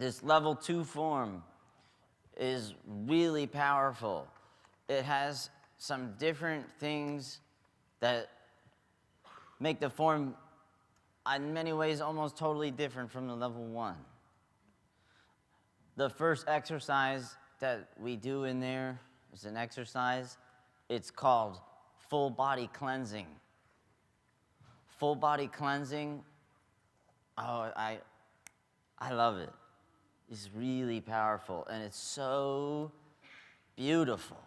This level 2 form is really powerful. It has some different things that make the form, in many ways, almost totally different from the level 1. The first exercise that we do in there is an exercise. It's called full body cleansing. Full body cleansing, I love it. It's really powerful, and it's so beautiful.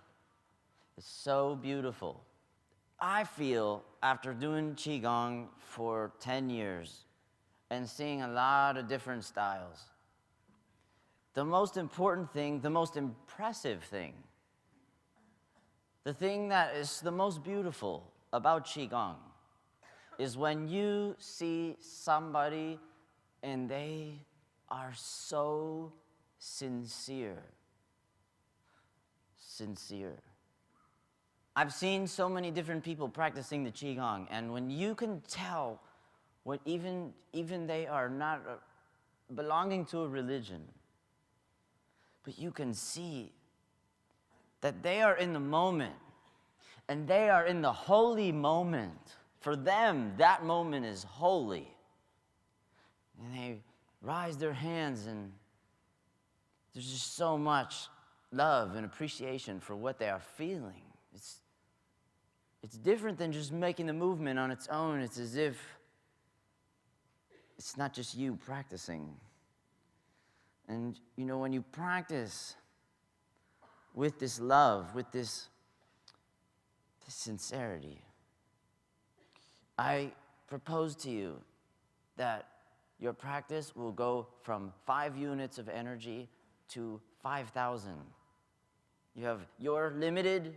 It's so beautiful. I feel, after doing Qigong for 10 years and seeing a lot of different styles, the most important thing, the most impressive thing, the thing that is the most beautiful about Qigong is when you see somebody and they are so sincere. Sincere. I've seen so many different people practicing the Qigong, and when you can tell what even they are not belonging to a religion, but you can see that they are in the moment, and they are in the holy moment. For them, that moment is holy. And they raise their hands, and there's just so much love and appreciation for what they are feeling. It's different than just making the movement on its own. It's as if it's not just you practicing. And you know, when you practice with this love, with this sincerity, I propose to you that your practice will go from 5 units of energy to 5,000. You have your limited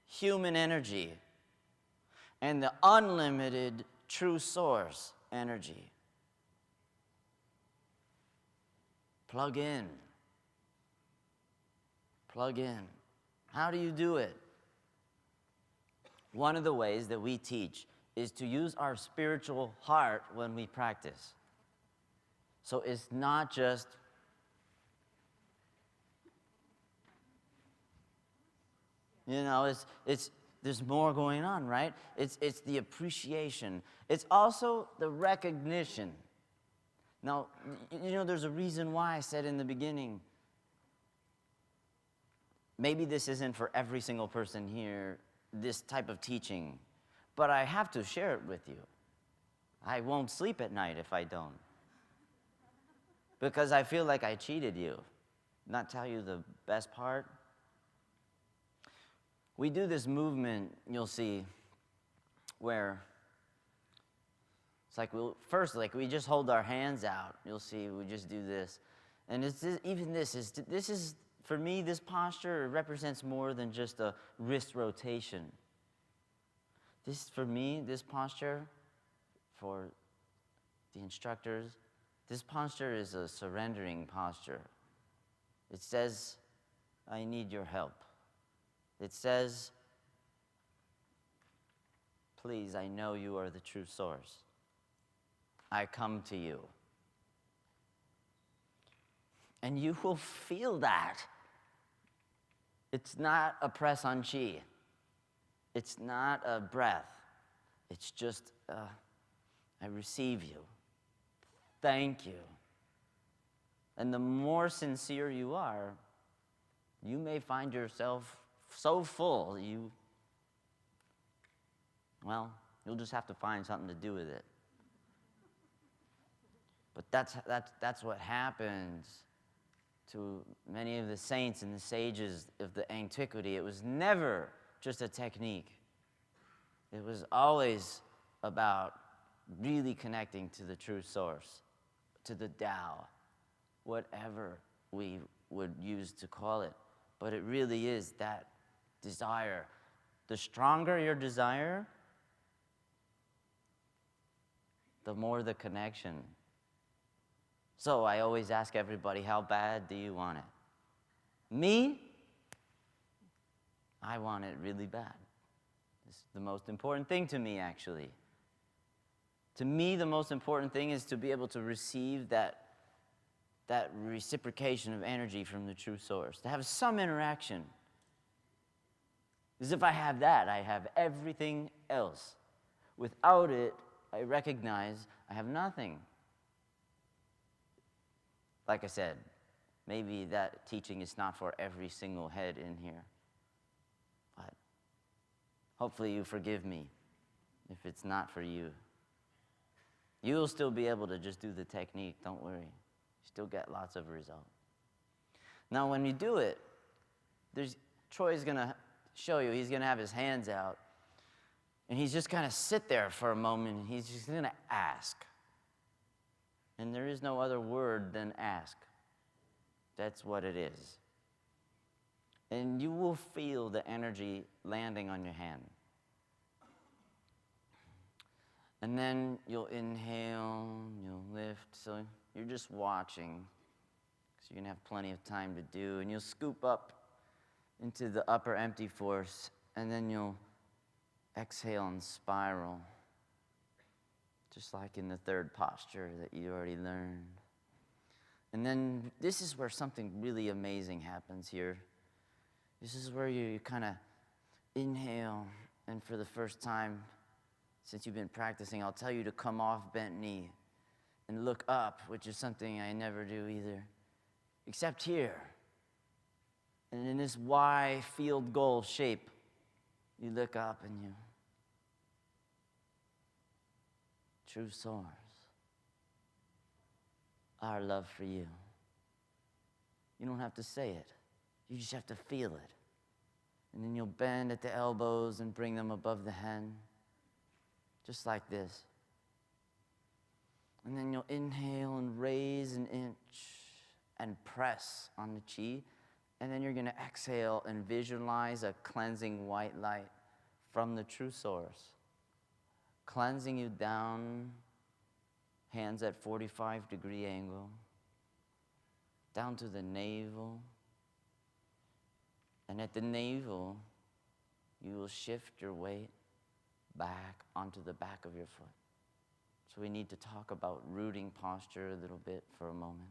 human energy and the unlimited true source energy. Plug in. Plug in. How do you do it? One of the ways that we teach is to use our spiritual heart when we practice. So it's not just there's more going on, right? It's the appreciation. It's also the recognition. Now, there's a reason why I said in the beginning, maybe this isn't for every single person here, this type of teaching, but I have to share it with you. I won't sleep at night if I don't. Because I feel like I cheated you. Not tell you the best part. We do this movement, you'll see, where it's like we just hold our hands out. You'll see, we just do this. And this is, for me, this posture represents more than just a wrist rotation. For me, this posture, for the instructors, this posture is a surrendering posture. It says, I need your help. It says, please, I know you are the true source. I come to you. And you will feel that. It's not a press on chi. It's not a breath. It's just, I receive you. Thank you. And the more sincere you are, you may find yourself so full, you'll just have to find something to do with it. But that's what happens to many of the saints and the sages of the antiquity. It was never just a technique. It was always about really connecting to the true source, to the Tao, whatever we would use to call it. But it really is that desire. The stronger your desire, the more the connection. So I always ask everybody, how bad do you want it? Me? I want it really bad. It's the most important thing to me, actually. To me, the most important thing is to be able to receive that reciprocation of energy from the true source, to have some interaction. Because if I have that, I have everything else. Without it, I recognize I have nothing. Like I said, maybe that teaching is not for every single head in here. But hopefully you forgive me if it's not for you. You'll still be able to just do the technique, don't worry. Still get lots of results. Now when you do it, Troy's gonna show you, he's gonna have his hands out, and he's just gonna sit there for a moment, and he's just gonna ask. And there is no other word than ask. That's what it is. And you will feel the energy landing on your hand. And then you'll inhale, you'll lift, so you're just watching, because you're going to have plenty of time to do, and you'll scoop up into the upper empty force, and then you'll exhale and spiral, just like in the third posture that you already learned. And then this is where something really amazing happens here. This is where you kind of inhale, and for the first time since you've been practicing, I'll tell you to come off bent knee and look up, which is something I never do either, except here. And in this Y field goal shape, you look up and you, true source, our love for you. You don't have to say it. You just have to feel it. And then you'll bend at the elbows and bring them above the head, just like this. And then you'll inhale and raise an inch and press on the chi. And then you're going to exhale and visualize a cleansing white light from the true source, cleansing you down, hands at 45-degree angle, down to the navel. And at the navel, you will shift your weight back onto the back of your foot. So we need to talk about rooting posture a little bit for a moment.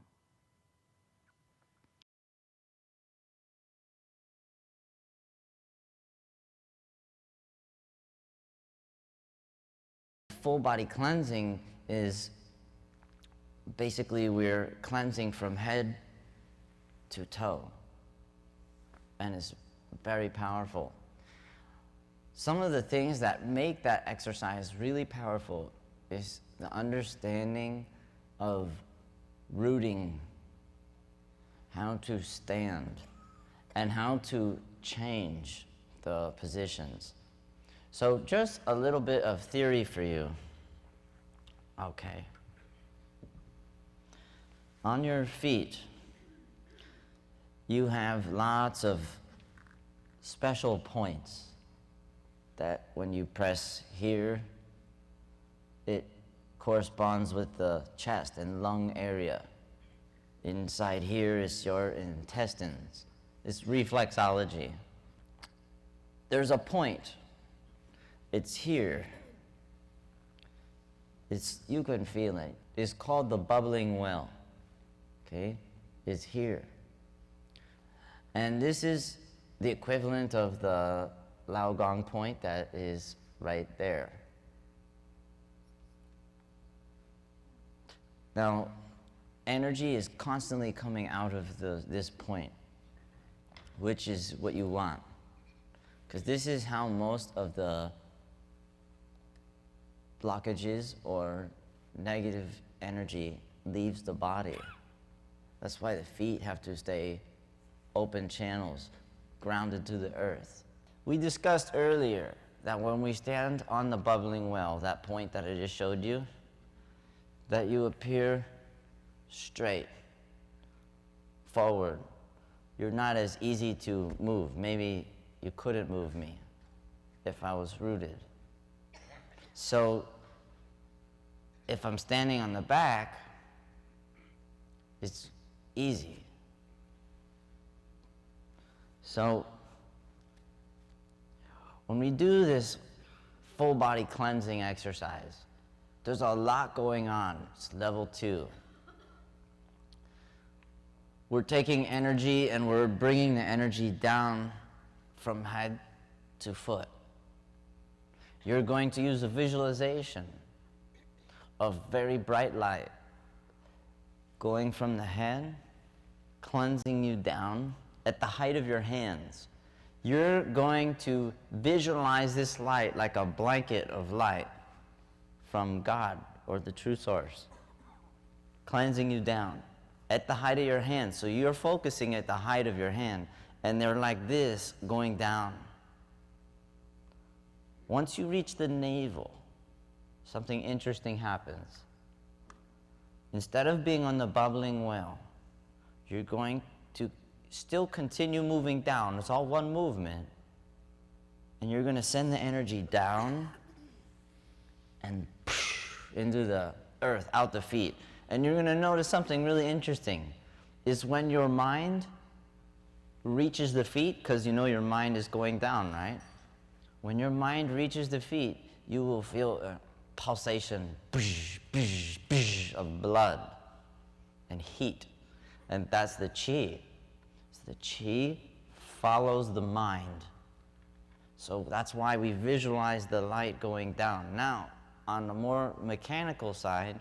Full body cleansing is basically we're cleansing from head to toe, and it's very powerful. Some of the things that make that exercise really powerful is the understanding of rooting, how to stand, and how to change the positions. So just a little bit of theory for you. Okay. On your feet, you have lots of special points that when you press here, it corresponds with the chest and lung area. Inside here is your intestines. It's reflexology. There's a point. It's here. You can feel it. It's called the bubbling well. Okay? It's here. And this is the equivalent of the Lao Gong point that is right there. Now, energy is constantly coming out of this point, which is what you want. Because this is how most of the blockages or negative energy leaves the body. That's why the feet have to stay open channels, grounded to the earth. We discussed earlier that when we stand on the bubbling well, that point that I just showed you, that you appear straight, forward. You're not as easy to move. Maybe you couldn't move me if I was rooted. So if I'm standing on the back, it's easy. So when we do this full body cleansing exercise, There's a lot going on. It's level 2. We're taking energy and we're bringing the energy down from head to foot. You're going to use a visualization of very bright light going from the head, cleansing you down at the height of your hands. You're going to visualize this light like a blanket of light from God or the true source, cleansing you down at the height of your hand. So you're focusing at the height of your hand, and they're like this going down. Once you reach the navel, something interesting happens. Instead of being on the bubbling well, you're going to still continue moving down. It's all one movement. And you're going to send the energy down and into the earth, out the feet. And you're going to notice something really interesting is when your mind reaches the feet, because you know your mind is going down, right? When your mind reaches the feet, you will feel a pulsation of blood and heat. And that's the qi. So the qi follows the mind. So that's why we visualize the light going down. Now, on the more mechanical side,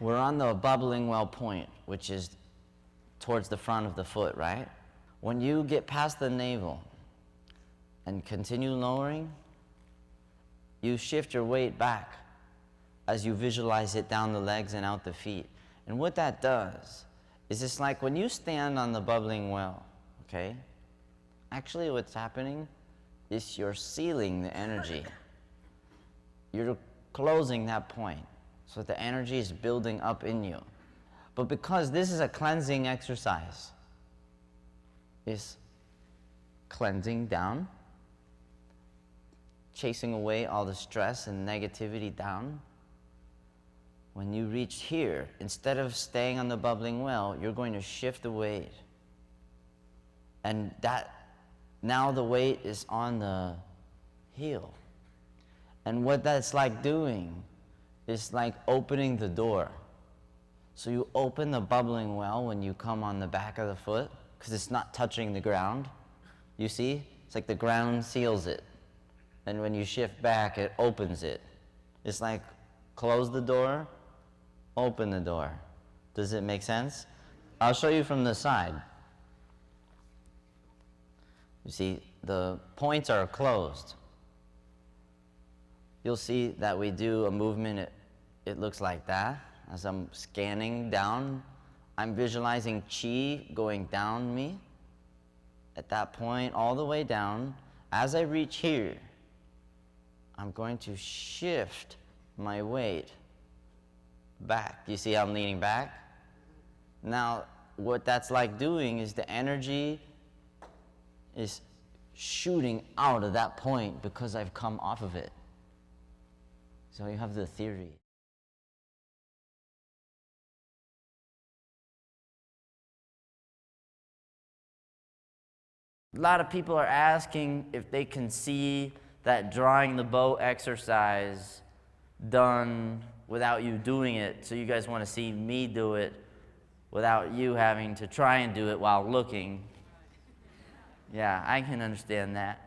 we're on the bubbling well point, which is towards the front of the foot, right? When you get past the navel and continue lowering, you shift your weight back as you visualize it down the legs and out the feet. And what that does is it's like when you stand on the bubbling well, okay? Actually what's happening is you're sealing the energy. You're closing that point. So the energy is building up in you. But because this is a cleansing exercise, it's cleansing down, chasing away all the stress and negativity down. When you reach here, instead of staying on the bubbling well, you're going to shift the weight. And now the weight is on the heel. And what that's like doing is like opening the door. So you open the bubbling well when you come on the back of the foot, because it's not touching the ground. You see? It's like the ground seals it. And when you shift back, it opens it. It's like close the door, open the door. Does it make sense? I'll show you from the side. You see, the points are closed. You'll see that we do a movement, it looks like that. As I'm scanning down, I'm visualizing qi going down me. At that point, all the way down. As I reach here, I'm going to shift my weight back. You see how I'm leaning back? Now, what that's like doing is the energy is shooting out of that point because I've come off of it. So you have the theory. A lot of people are asking if they can see that drawing the bow exercise done without you doing it. So you guys want to see me do it without you having to try and do it while looking. Yeah, I can understand that.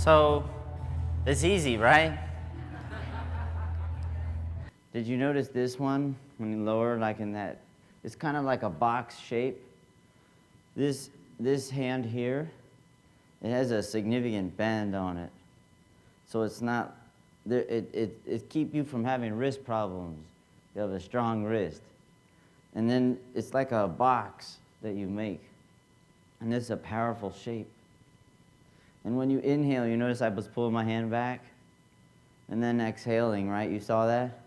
So, it's easy, right? Did you notice this one when you lower, like in that? It's kind of like a box shape. This hand here, it has a significant bend on it, so it's not. It keep you from having wrist problems. You have a strong wrist, and then it's like a box that you make, and it's a powerful shape. And when you inhale, you notice I was pulling my hand back, and then exhaling, right? You saw that?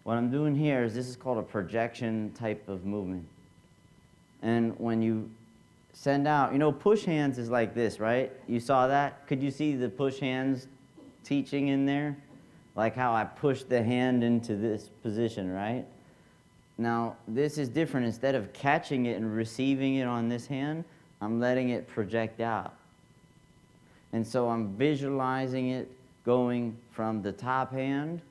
What I'm doing here is this is called a projection type of movement. And when you send out, push hands is like this, right? You saw that? Could you see the push hands teaching in there? Like how I push the hand into this position, right? Now, this is different. Instead of catching it and receiving it on this hand, I'm letting it project out. And so I'm visualizing it going from the top hand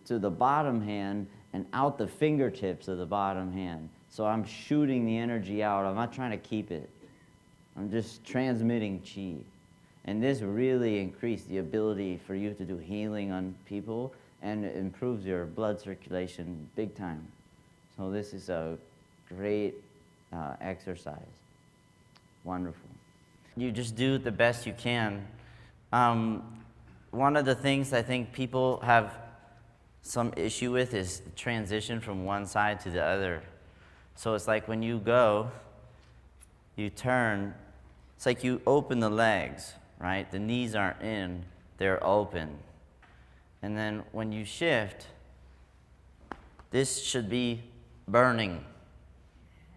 to the bottom hand and out the fingertips of the bottom hand. So I'm shooting the energy out. I'm not trying to keep it. I'm just transmitting qi. And this really increased the ability for you to do healing on people, and it improves your blood circulation big time. So this is a great exercise. Wonderful. You just do the best you can. One of the things I think people have some issue with is the transition from one side to the other. So it's like when you go, you turn, it's like you open the legs, right? The knees aren't in, they're open. And then when you shift, this should be burning,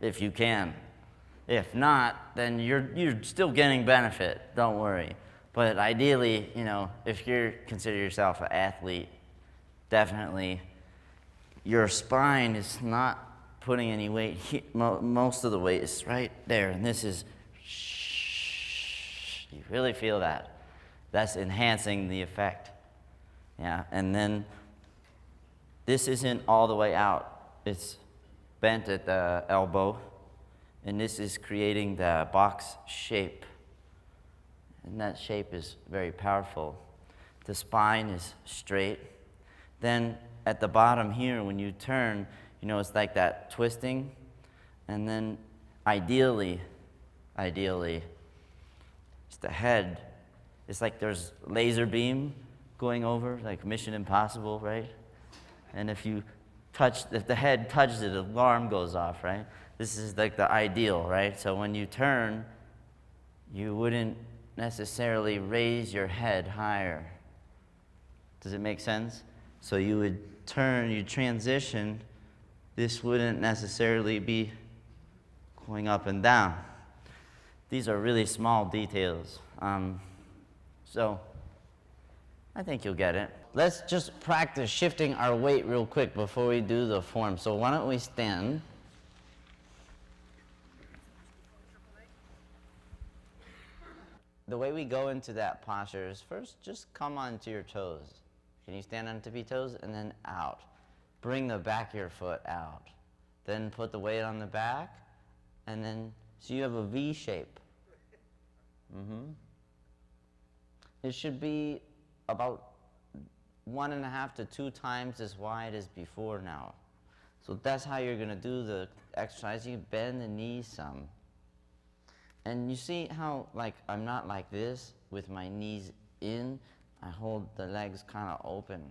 if you can. If not, then you're still getting benefit, don't worry. But ideally, if you consider yourself an athlete, definitely your spine is not putting any weight. Most of the weight is right there, and this is, you really feel that. That's enhancing the effect. Yeah, and then this isn't all the way out. It's bent at the elbow, and this is creating the box shape. And that shape is very powerful. The spine is straight. Then at the bottom here, when you turn, it's like that twisting. And then ideally, it's the head. It's like there's laser beam going over, like Mission Impossible, right? And if the head touches it, an alarm goes off, right? This is like the ideal, right? So when you turn, you wouldn't necessarily raise your head higher. Does it make sense? So you would turn, you transition, this wouldn't necessarily be going up and down. These are really small details. So I think you'll get it. Let's just practice shifting our weight real quick before we do the form. So why don't we stand? The way we go into that posture is first just come onto your toes. Can you stand on tippy toes? And then out. Bring the back of your foot out. Then put the weight on the back, and then, so you have a V shape. It should be about 1.5 to 2 times as wide as before now. So that's how you're gonna do the exercise. You bend the knees some. And you see how, I'm not like this with my knees in. I hold the legs kind of open.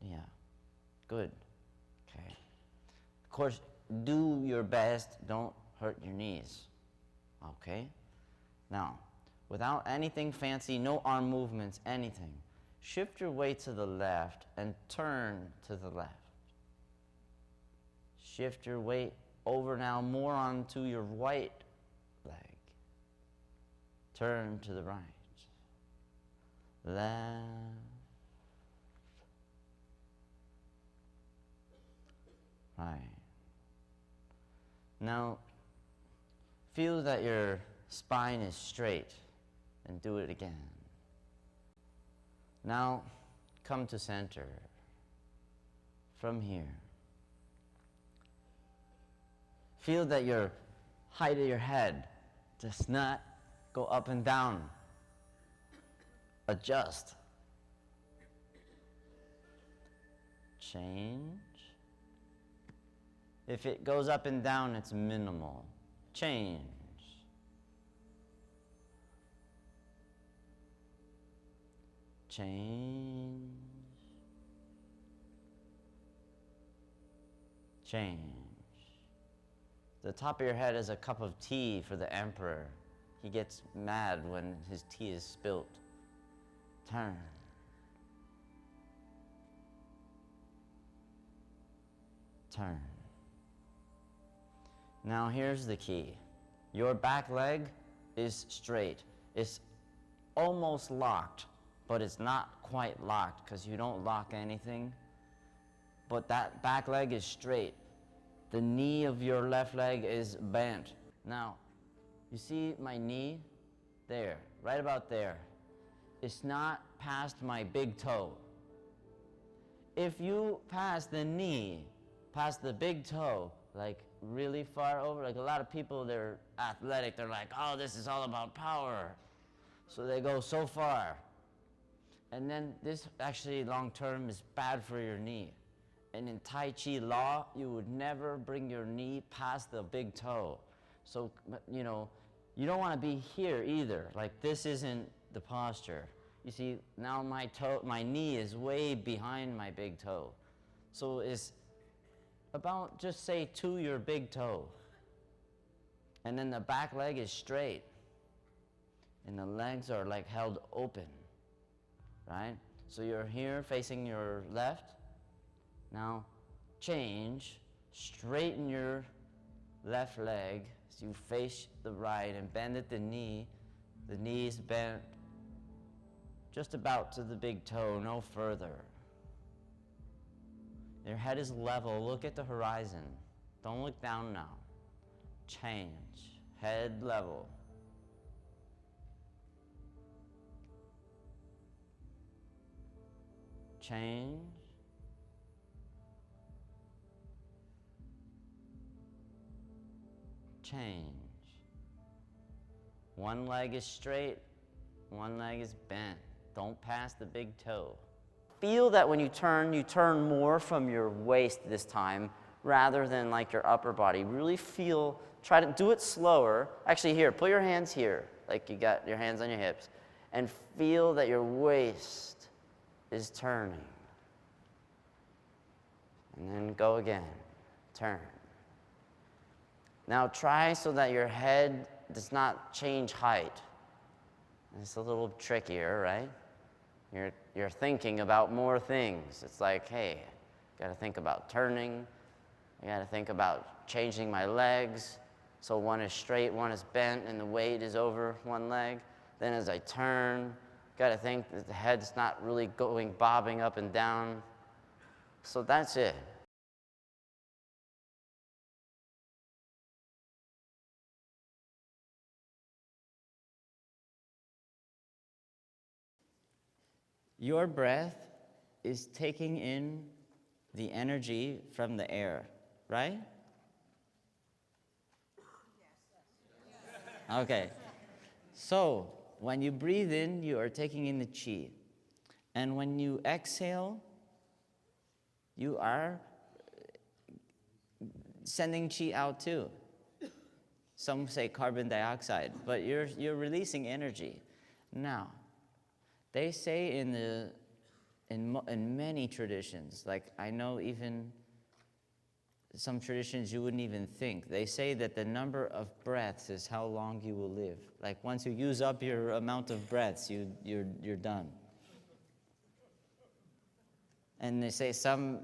Yeah, good. Okay. Of course, do your best. Don't hurt your knees. Okay? Now, without anything fancy, no arm movements, anything, shift your weight to the left and turn to the left. Shift your weight over now more onto your right leg. Turn to the right. Left. Right. Now, feel that your spine is straight and do it again. Now, come to center. From here. Feel that your height of your head does not go up and down. adjust. Change. If it goes up and down, it's minimal. Change. Change. Change. The top of your head is a cup of tea for the emperor. He gets mad when his tea is spilt. Turn. Turn. Now here's the key. Your back leg is straight. It's almost locked, but it's not quite locked because you don't lock anything. But that back leg is straight. The knee of your left leg is bent. Now, you see my knee? There, right about there. It's not past my big toe. If you pass the knee, past the big toe, like really far over, like a lot of people, they're athletic, they're like, oh, this is all about power. So they go so far. And then this actually long term is bad for your knee. And in Tai Chi law, you would never bring your knee past the big toe. So, you know, you don't want to be here either. Like this isn't the posture. You see, now my knee is way behind my big toe. So it's about, just say, to your big toe. And then the back leg is straight. And the legs are like held open, right? So you're here facing your left. Now change, straighten your left leg as you face the right and bend at the knee. The knee is bent just about to the big toe, no further. Your head is level, look at the horizon. Don't look down now. Change, head level. Change. Change. One leg is straight, one leg is bent. Don't pass the big toe. Feel that when you turn more from your waist this time rather than like your upper body. Really feel, try to do it slower. Actually here, put your hands here, like you got your hands on your hips, and feel that your waist is turning. And then go again, turn. Now try so that your head does not change height. It's a little trickier, right? You're thinking about more things. It's like, hey, I gotta think about turning. I gotta think about changing my legs. So one is straight, one is bent, and the weight is over one leg. Then as I turn, gotta think that the head's not really bobbing up and down. So that's it. Your breath is taking in the energy from the air, right? Okay. So, when you breathe in, you are taking in the qi. And when you exhale, you are sending qi out too. Some say carbon dioxide, but you're releasing energy. Now, they say in many traditions, like I know even some traditions you wouldn't even think, they say that the number of breaths is how long you will live. Like once you use up your amount of breaths, you're done. And they say some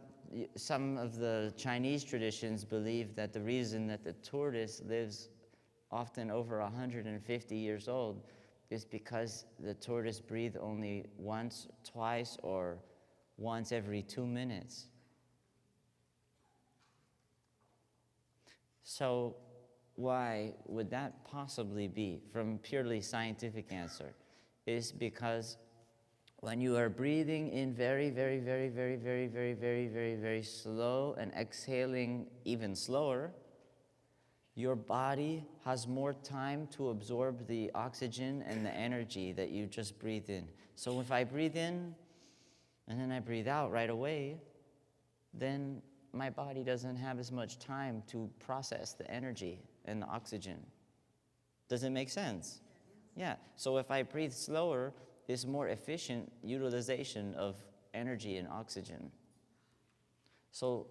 of the Chinese traditions believe that the reason that the tortoise lives often over 150 years old is because the tortoise breathes only once, twice, or once every 2 minutes. So why would that possibly be from purely scientific answer? Is because when you are breathing in very, very, very, very, very, very, very, very, very slow and exhaling even slower, your body has more time to absorb the oxygen and the energy that you just breathe in. So if I breathe in and then I breathe out right away, then my body doesn't have as much time to process the energy and the oxygen. Does it make sense? Yeah. So if I breathe slower, it's more efficient utilization of energy and oxygen. So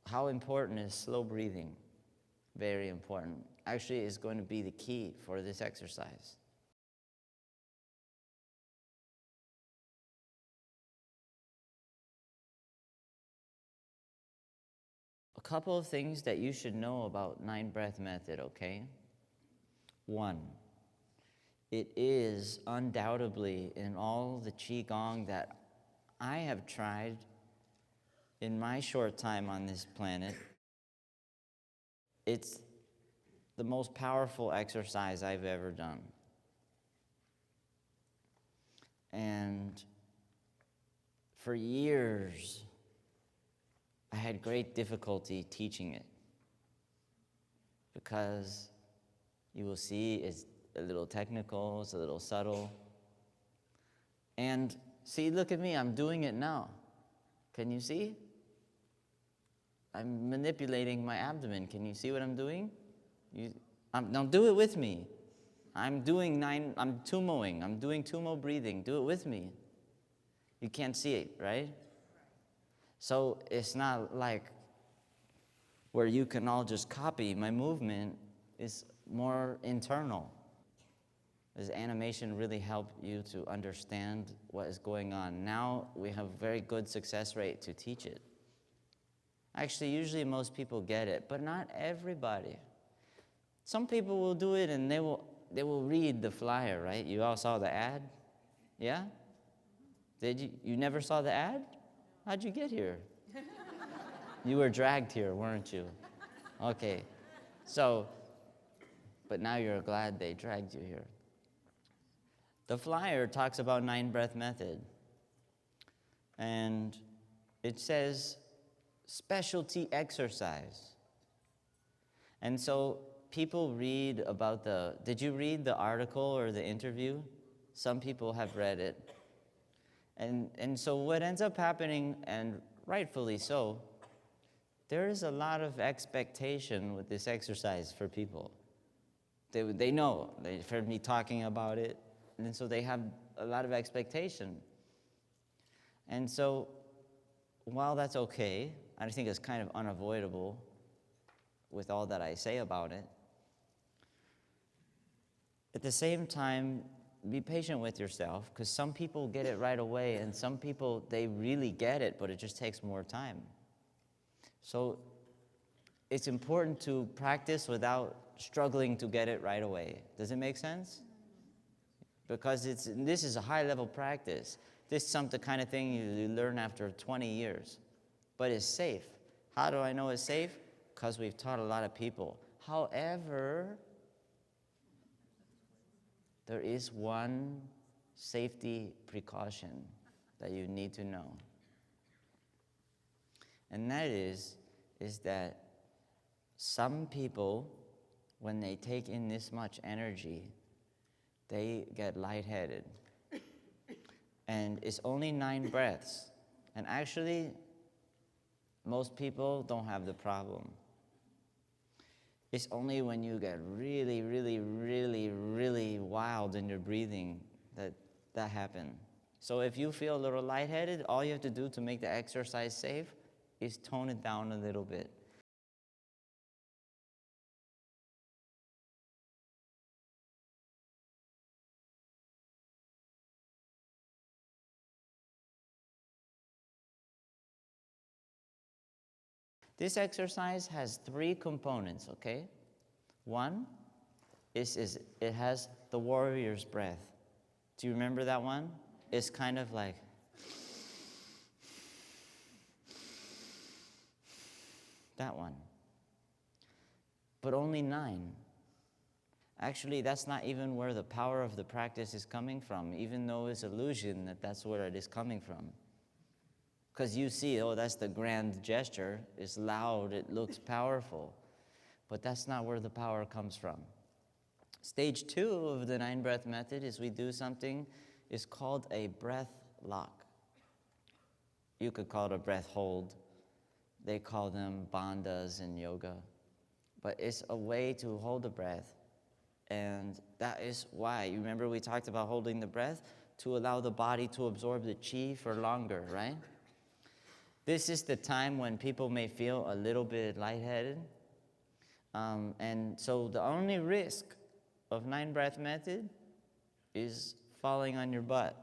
how important is slow breathing? Very important. Actually, it's going to be the key for this exercise. A couple of things that you should know about 9-breath method, okay? 1, it is undoubtedly in all the Qigong that I have tried in my short time on this planet, it's the most powerful exercise I've ever done. And for years, I had great difficulty teaching it because you will see it's a little technical, it's a little subtle. And see, look at me, I'm doing it now. Can you see? I'm manipulating my abdomen. Can you see what I'm doing? Now do it with me. I'm tumoing. I'm doing tumo breathing. Do it with me. You can't see it, right? So it's not like where you can all just copy my movement. It's more internal. Does animation really help you to understand what is going on? Now we have a very good success rate to teach it. Actually, usually most people get it, but not everybody. Some people will do it and they will read the flyer, right? You all saw the ad? Yeah? Did you? You never saw the ad? How'd you get here? You were dragged here, weren't you? Okay. So, but now you're glad they dragged you here. The flyer talks about 9-breath method. And it says specialty exercise. And so people read about did you read the article or the interview? Some people have read it. And so what ends up happening, and rightfully so, there is a lot of expectation with this exercise for people. They know, they've heard me talking about it, and so they have a lot of expectation. And so while that's okay, I think it's kind of unavoidable with all that I say about it, at the same time, be patient with yourself, because some people get it right away, and some people, they really get it, but it just takes more time. So it's important to practice without struggling to get it right away. Does it make sense? Because this is a high-level practice. This is the kind of thing you learn after 20 years. But it's safe. How do I know it's safe? Because we've taught a lot of people. However, there is one safety precaution that you need to know. And that is that some people, when they take in this much energy, they get lightheaded. And it's only 9 breaths. And actually, most people don't have the problem. It's only when you get really, really, really, really wild in your breathing that happens. So if you feel a little lightheaded, all you have to do to make the exercise safe is tone it down a little bit. This exercise has 3 components, okay? One is it has the warrior's breath. Do you remember that one? It's kind of like that one. But only 9. Actually, that's not even where the power of the practice is coming from, even though it's illusion that that's where it is coming from. Because you see, oh, that's the grand gesture. It's loud, it looks powerful. but that's not where the power comes from. Stage 2 of the 9-breath method is we do something, it's called a breath lock. You could call it a breath hold. They call them bandhas in yoga. But it's a way to hold the breath. And that is why, you remember we talked about holding the breath? To allow the body to absorb the qi for longer, right? This is the time when people may feel a little bit lightheaded. And so the only risk of 9-breath method is falling on your butt.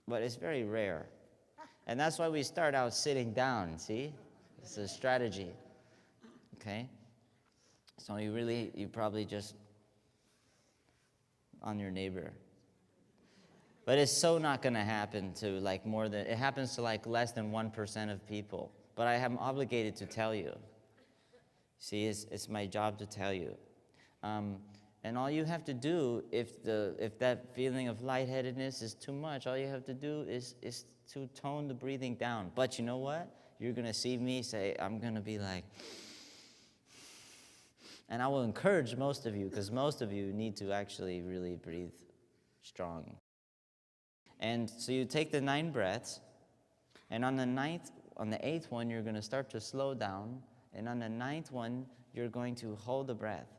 But it's very rare. And that's why we start out sitting down, see? It's a strategy, okay? So you probably just on your neighbor. But it's so not gonna happen to like it happens to like less than 1% of people. But I am obligated to tell you. See, it's my job to tell you. And all you have to do, if that feeling of lightheadedness is too much, all you have to do is to tone the breathing down. But you know what? You're gonna see me say, I'm gonna be like, and I will encourage most of you, because most of you need to actually really breathe strong. And so you take the 9 breaths, and on the 8th one, you're gonna start to slow down, and on the 9th one, you're going to hold the breath.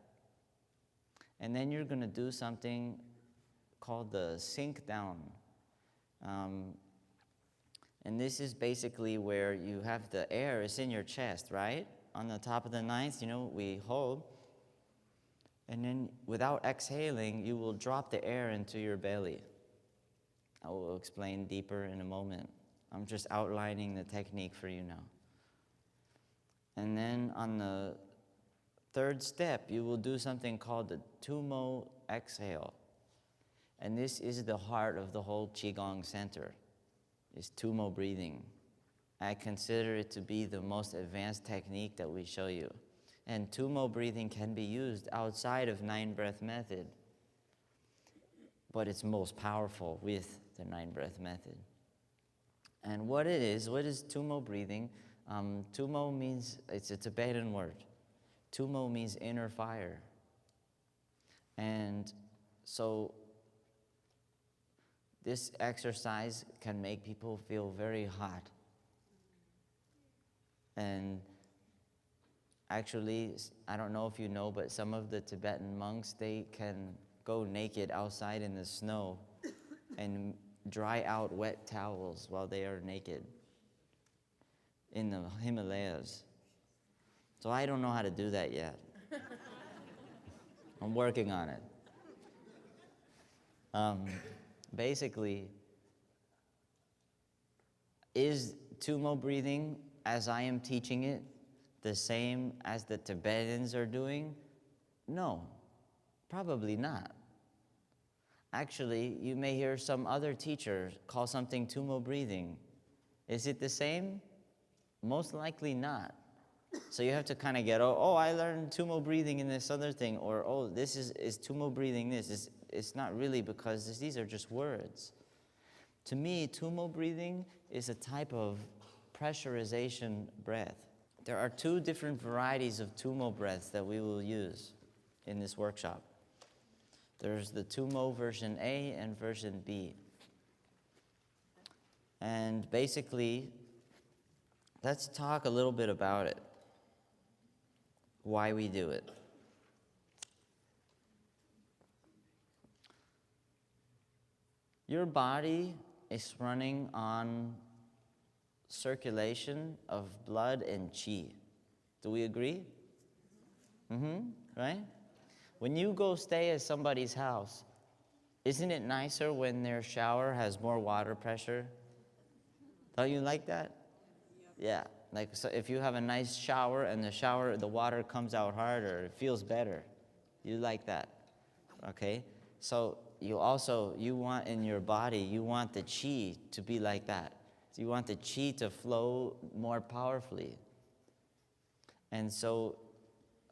And then you're gonna do something called the sink down. And this is basically where you have the air is in your chest, right? On the top of the 9th, we hold. And then without exhaling, you will drop the air into your belly. I will explain deeper in a moment. I'm just outlining the technique for you now. And then on the 3rd step, you will do something called the Tumo exhale. And this is the heart of the whole Qigong center, is Tumo breathing. I consider it to be the most advanced technique that we show you. And Tumo breathing can be used outside of 9-breath method, but it's most powerful with the 9-breath method. And what is Tumo breathing? Tumo means, it's a Tibetan word. Tumo means inner fire. And so this exercise can make people feel very hot. And actually, I don't know if you know, but some of the Tibetan monks, they can go naked outside in the snow and dry out wet towels while they are naked in the Himalayas. So I don't know how to do that yet. I'm working on it. Basically, is Tumo breathing, as I am teaching it, the same as the Tibetans are doing? No, probably not. Actually, you may hear some other teacher call something Tumo breathing. Is it the same? Most likely not. So you have to kind of get, I learned Tumo breathing in this other thing, or this is Tumo breathing this. It's not really, because these are just words. To me, Tumo breathing is a type of pressurization breath. There are 2 different varieties of Tumo breaths that we will use in this workshop. There's the Tumo version A and version B. And basically, let's talk a little bit about it, why we do it. Your body is running on circulation of blood and qi. Do we agree? Right? When you go stay at somebody's house, isn't it nicer when their shower has more water pressure? Don't you like that? Yeah. Like, so if you have a nice shower and the water comes out harder, it feels better. You like that, okay? So you want in your body, you want the qi to be like that. So you want the qi to flow more powerfully. And so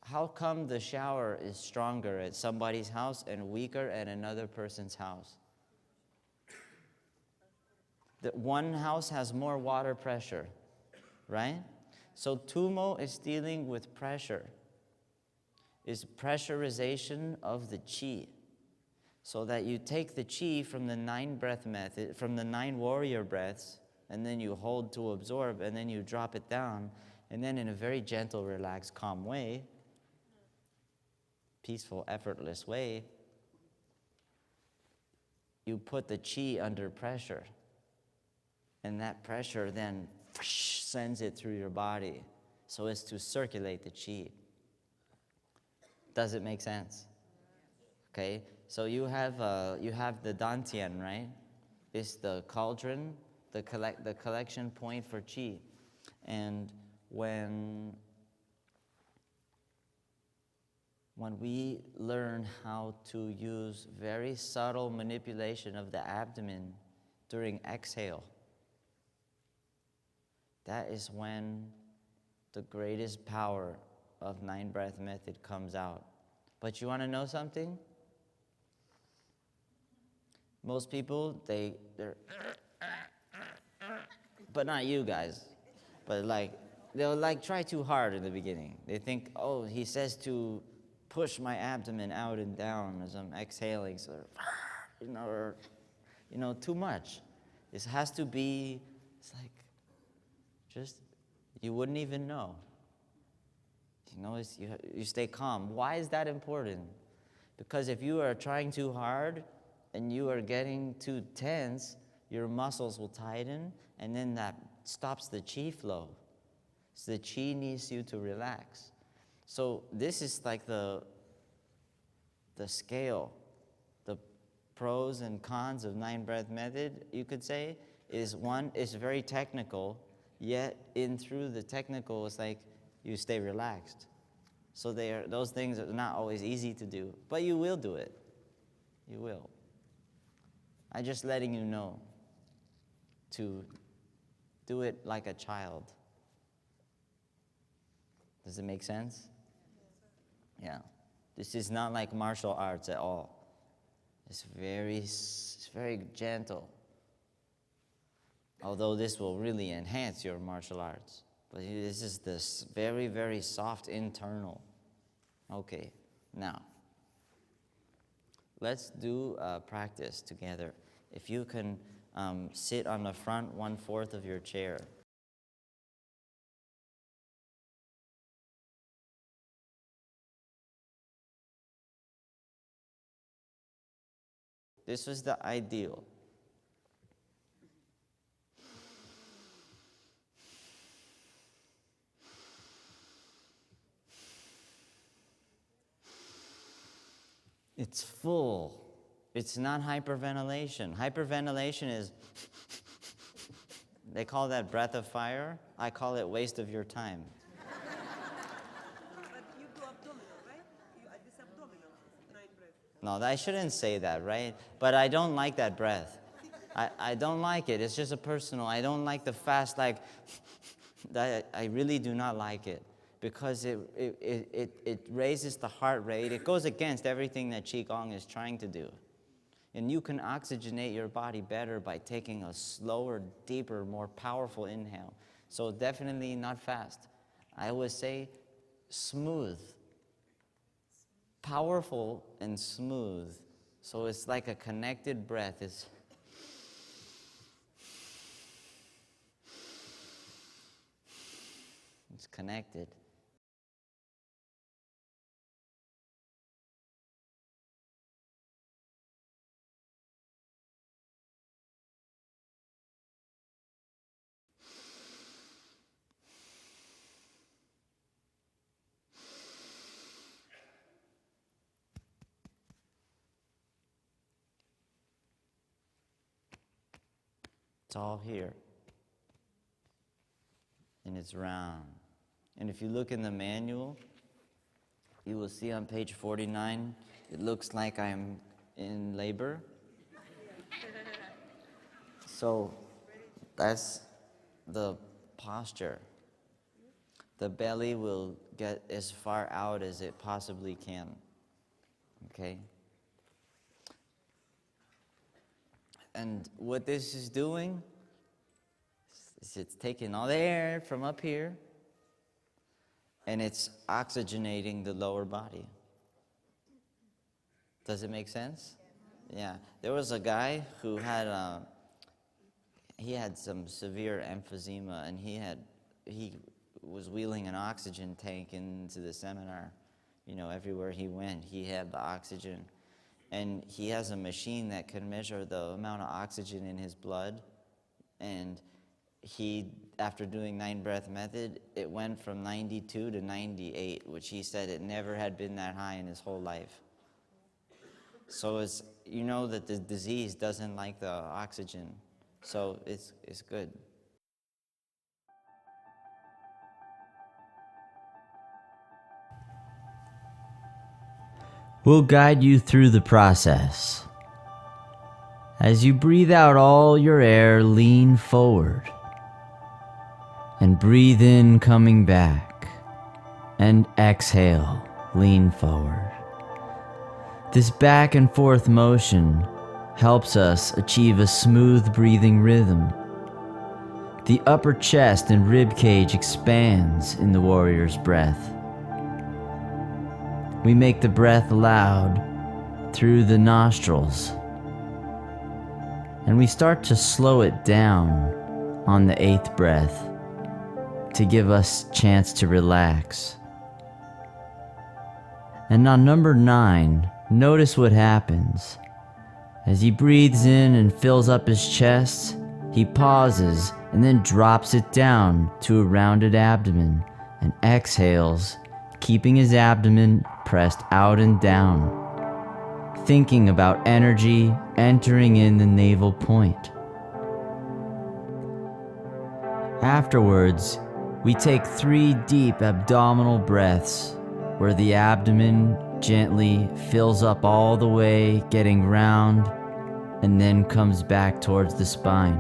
how come the shower is stronger at somebody's house and weaker at another person's house? The one house has more water pressure, right? So Tumo is dealing with pressure. is pressurization of the qi. So that you take the qi from the 9 breath method, from the 9 warrior breaths, and then you hold to absorb, and then you drop it down, and then in a very gentle, relaxed, calm way, peaceful, effortless way, you put the qi under pressure. And that pressure then sends it through your body so as to circulate the qi. Does it make sense? Okay, so you have the dantian, right? It's the cauldron, the collection point for qi. And when we learn how to use very subtle manipulation of the abdomen during exhale, that is when the greatest power of 9 breath method comes out. But you want to know something? Most people, they're, but not you guys, but they'll try too hard in the beginning. They think, oh, he says to push my abdomen out and down as I'm exhaling, so, or, too much. This has to be, it's like, just, you wouldn't even know. You stay calm. Why is that important? Because if you are trying too hard and you are getting too tense, your muscles will tighten, and then that stops the qi flow. So the qi needs you to relax. So this is like the scale, the pros and cons of 9 breath method, you could say, is one, it's very technical, yet in through the technical, it's like you stay relaxed. So those things are not always easy to do, but you will do it. You will. I'm just letting you know to do it like a child. Does it make sense? Yeah. This is not like martial arts at all. It's very gentle. Although this will really enhance your martial arts. But this is this very, very soft internal. Okay, now, let's do a practice together. If you can sit on the front 1/4 of your chair. This was the ideal. It's full. It's not hyperventilation. Hyperventilation is, they call that breath of fire. I call it waste of your time. But you do abdominal, right? You add this abdominal, 9 breath. No, I shouldn't say that, right? But I don't like that breath. I don't like it. It's just a personal. I don't like the fast, I really do not like it. Because it raises the heart rate. It goes against everything that Qigong is trying to do. And you can oxygenate your body better by taking a slower, deeper, more powerful inhale. So definitely not fast. I would say smooth. Powerful and smooth. So it's like a connected breath. It's connected. It's all here. And it's round. And if you look in the manual, you will see on page 49, it looks like I'm in labor. So that's the posture. The belly will get as far out as it possibly can. Okay? And what this is doing is it's taking all the air from up here and it's oxygenating the lower body. Does it make sense? Yeah. There was a guy who had he had some severe emphysema, and he was wheeling an oxygen tank into the seminar. You know, everywhere he went, he had the oxygen. And he has a machine that can measure the amount of oxygen in his blood. And after doing 9-breath method, it went from 92 to 98, which he said it never had been that high in his whole life. So you know that the disease doesn't like the oxygen. So it's good. We'll guide you through the process. As you breathe out all your air, lean forward. And breathe in, coming back. And exhale, lean forward. This back and forth motion helps us achieve a smooth breathing rhythm. The upper chest and rib cage expands in the warrior's breath. We make the breath loud through the nostrils, and we start to slow it down on the 8th breath to give us a chance to relax. And on number 9, notice what happens. As he breathes in and fills up his chest, he pauses and then drops it down to a rounded abdomen and exhales, keeping his abdomen pressed out and down, thinking about energy entering in the navel point. Afterwards, we take 3 deep abdominal breaths where the abdomen gently fills up all the way, getting round, and then comes back towards the spine.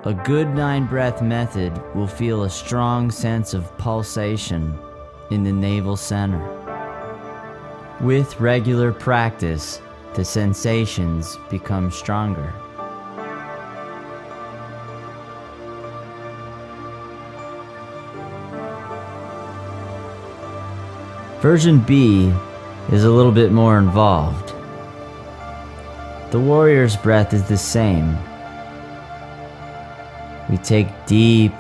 A good 9-breath method will feel a strong sense of pulsation in the navel center. With regular practice, the sensations become stronger. Version B is a little bit more involved. The warrior's breath is the same. We take deep,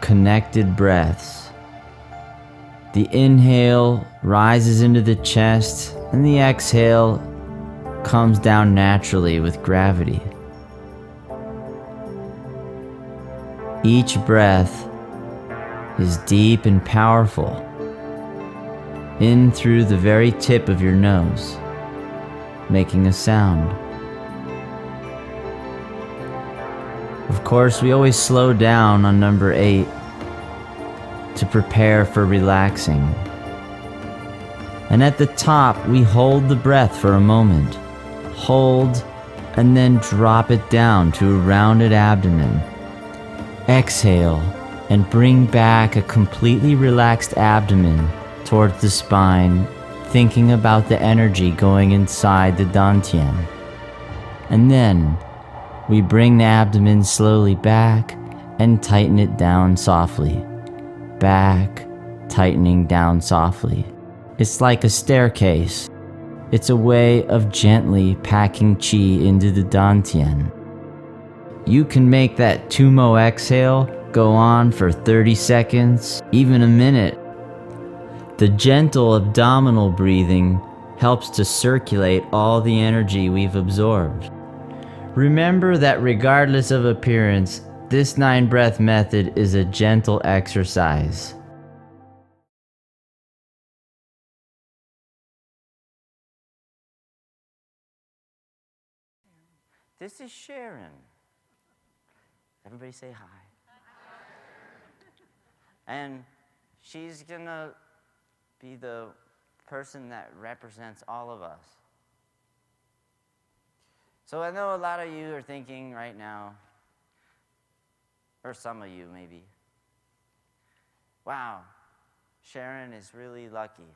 connected breaths. The inhale rises into the chest, and the exhale comes down naturally with gravity. Each breath is deep and powerful, in through the very tip of your nose, making a sound. Of course, we always slow down on number 8 to prepare for relaxing. And at the top, we hold the breath for a moment. Hold, and then drop it down to a rounded abdomen. Exhale, and bring back a completely relaxed abdomen towards the spine, thinking about the energy going inside the dantian. And then, we bring the abdomen slowly back and tighten it down softly. Back, tightening down softly. It's like a staircase. It's a way of gently packing qi into the dantian. You can make that tumo exhale go on for 30 seconds, even a minute. The gentle abdominal breathing helps to circulate all the energy we've absorbed. Remember that regardless of appearance, this 9-breath method is a gentle exercise. This is Sharon. Everybody say hi. And she's gonna be the person that represents all of us. So I know a lot of you are thinking right now, or some of you maybe, wow, Sharon is really lucky.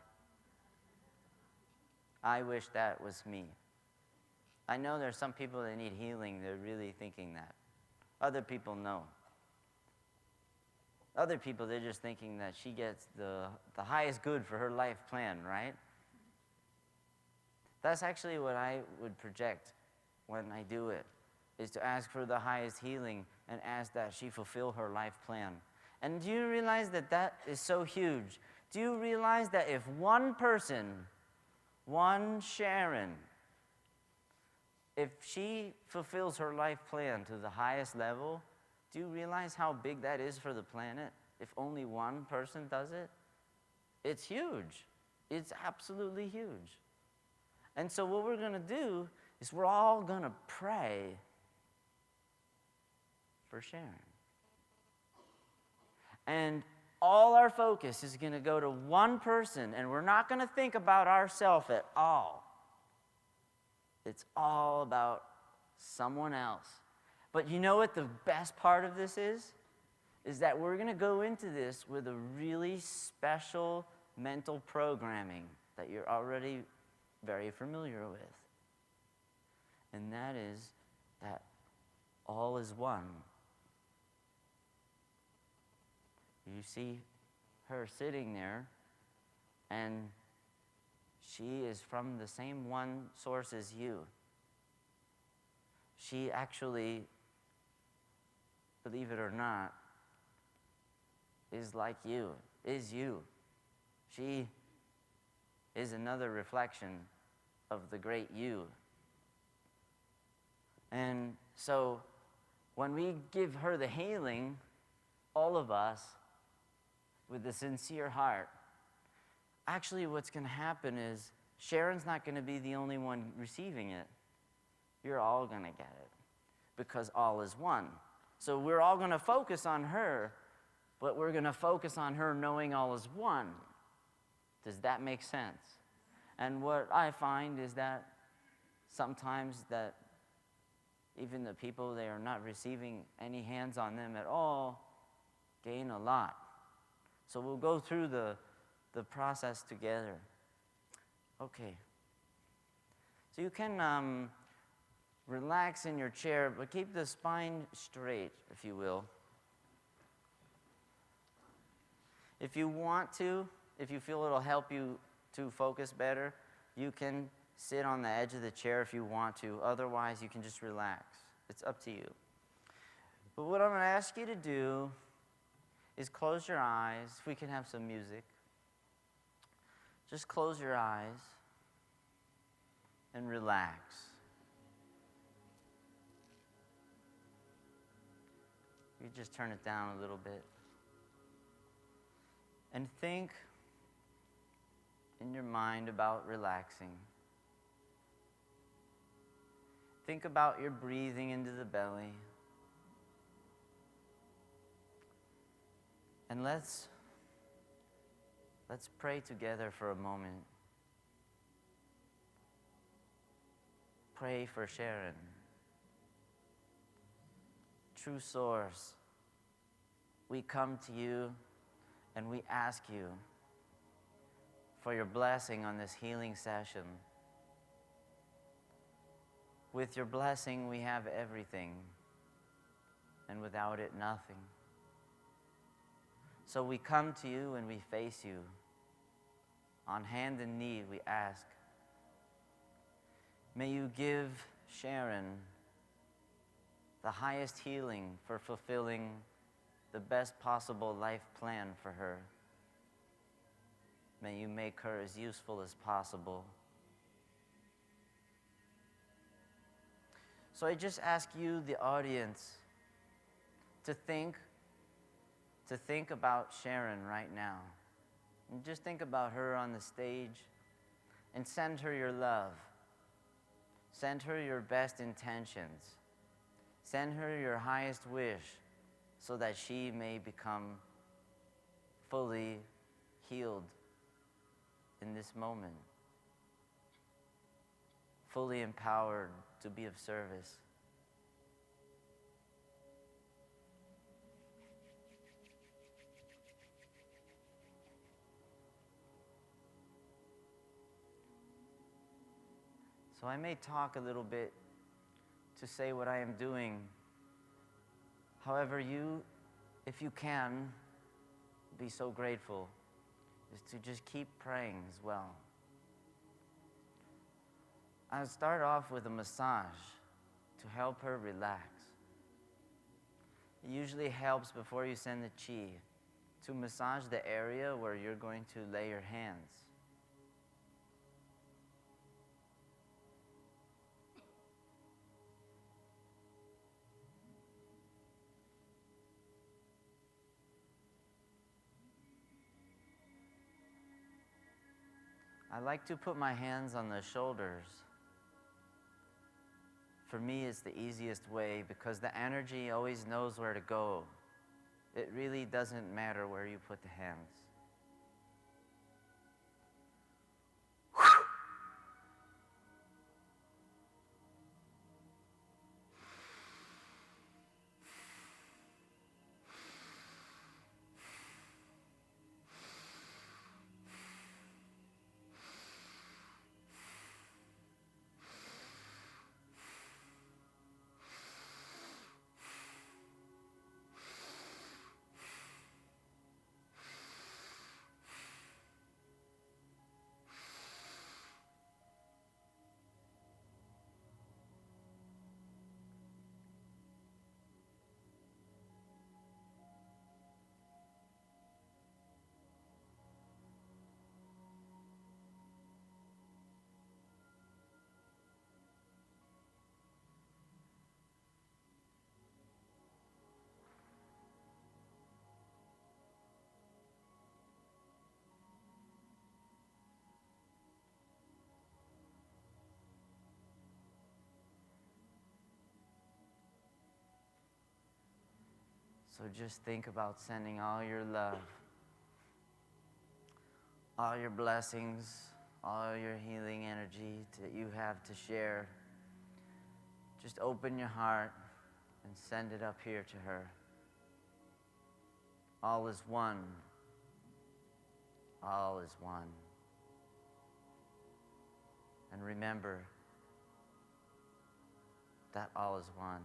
I wish that was me. I know there's some people that need healing, they're really thinking that. Other people know. Other people, they're just thinking that she gets the highest good for her life plan, right? That's actually what I would project when I do it, is to ask for the highest healing and ask that she fulfill her life plan. And do you realize that that is so huge? Do you realize that if one person, one Sharon, if she fulfills her life plan to the highest level, do you realize how big that is for the planet? If only one person does it? It's huge. It's absolutely huge. And so what we're going to do is we're all going to pray for Sharon. And all our focus is going to go to one person, and we're not going to think about ourselves at all. It's all about someone else. But you know what the best part of this is? Is that we're going to go into this with a really special mental programming that you're already very familiar with. And that is that all is one. You see her sitting there, and she is from the same one source as you. She actually, believe it or not, is like you, is you. She is another reflection of the great you. And so when we give her the healing, all of us, with a sincere heart, actually what's going to happen is Sharon's not going to be the only one receiving it. You're all going to get it because all is one. So we're all going to focus on her, but we're going to focus on her knowing all is one. Does that make sense? And what I find is that sometimes that even the people that are not receiving any hands on them at all gain a lot. So we'll go through the process together. Okay. So you can relax in your chair, but keep the spine straight, if you will. If you want to, if you feel it'll help you to focus better, you can sit on the edge of the chair if you want to. Otherwise, you can just relax. It's up to you. But what I'm going to ask you to do is close your eyes. If we can have some music. Just close your eyes and relax. You just turn it down a little bit. And think in your mind about relaxing. Think about your breathing into the belly. And let's pray together for a moment. Pray for Sharon. True Source, we come to you and we ask you for your blessing on this healing session. With your blessing, we have everything, and without it, nothing. So we come to you and we face you. On hand and knee, we ask, may you give Sharon the highest healing for fulfilling the best possible life plan for her. May you make her as useful as possible. So I just ask you, the audience, to think about Sharon right now. And just think about her on the stage and send her your love. Send her your best intentions. Send her your highest wish so that she may become fully healed in this moment. Fully empowered to be of service. So I may talk a little bit to say what I am doing. However, you, if you can, be so grateful, is to just keep praying as well. I'll start off with a massage to help her relax. It usually helps before you send the chi to massage the area where you're going to lay your hands. I like to put my hands on the shoulders. For me, it's the easiest way because the energy always knows where to go. It really doesn't matter where you put the hands. So just think about sending all your love, all your blessings, all your healing energy that you have to share. Just open your heart and send it up here to her. All is one. All is one. And remember that all is one.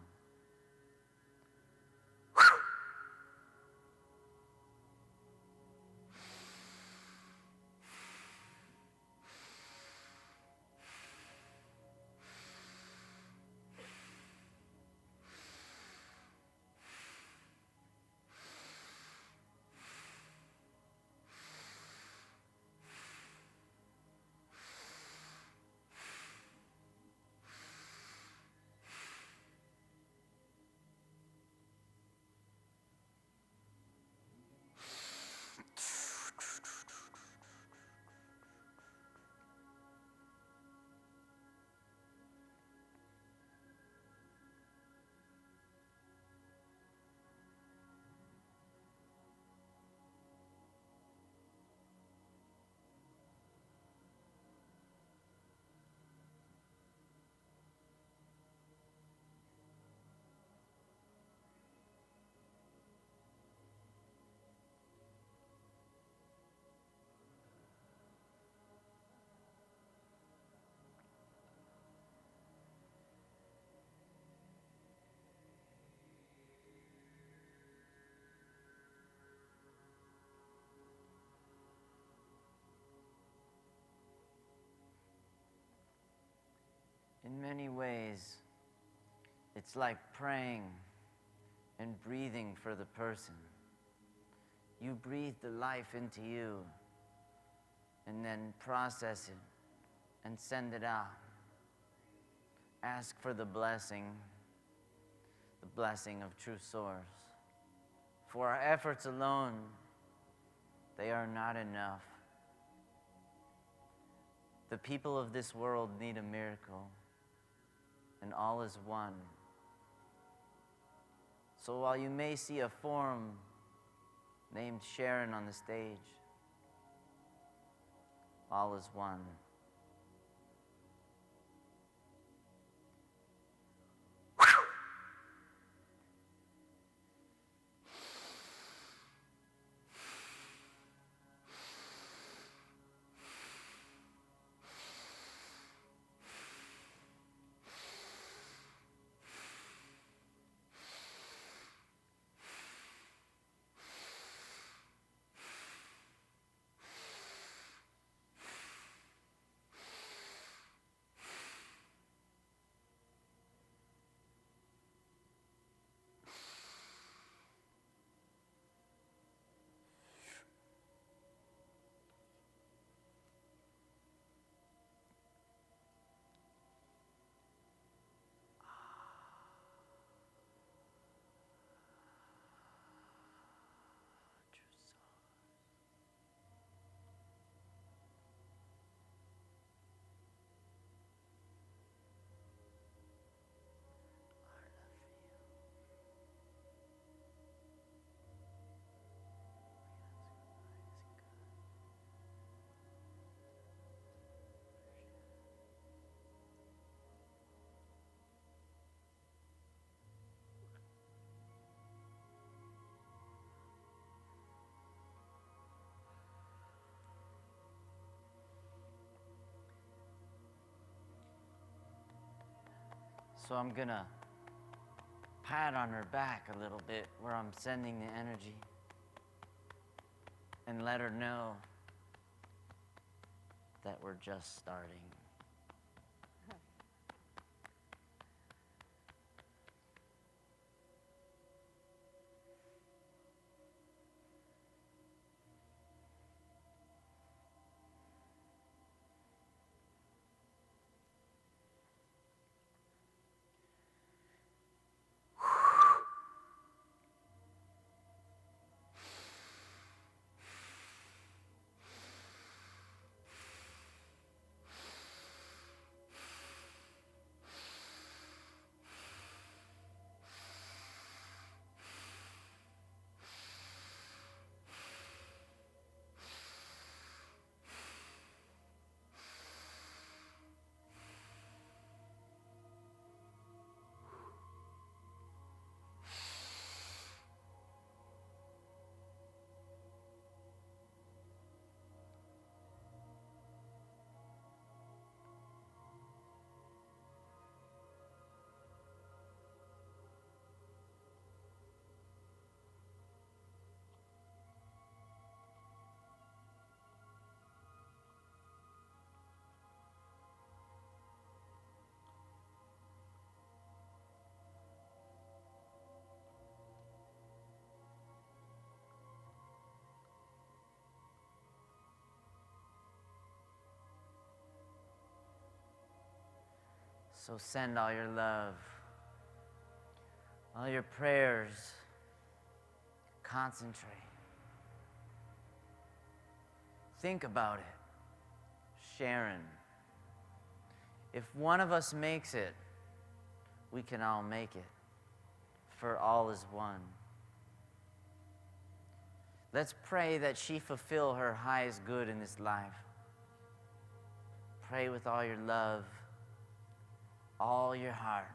In many ways, it's like praying and breathing for the person. You breathe the life into you and then process it and send it out. Ask for the blessing of true source. For our efforts alone, they are not enough. The people of this world need a miracle, and all is one. So while you may see a form named Sharon on the stage, all is one. So I'm gonna pat on her back a little bit where I'm sending the energy and let her know that we're just starting. So send all your love, all your prayers. Concentrate. Think about it. Sharon, if one of us makes it, we can all make it. For all is one. Let's pray that she fulfill her highest good in this life. Pray with all your love, all your heart.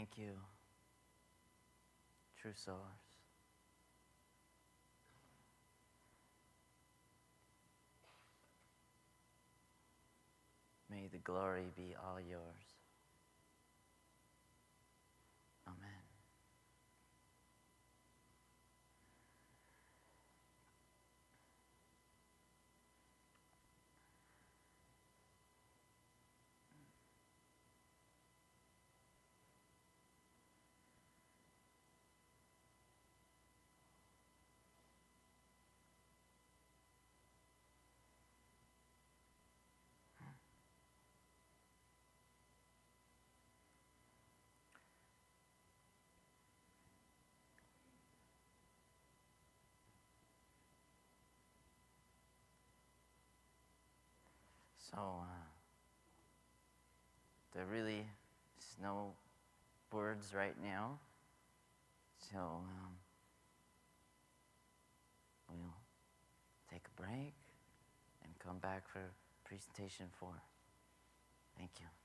Thank you, true source. May the glory be all yours. Amen. So, there really is no words right now. So, we'll take a break and come back for presentation 4. Thank you.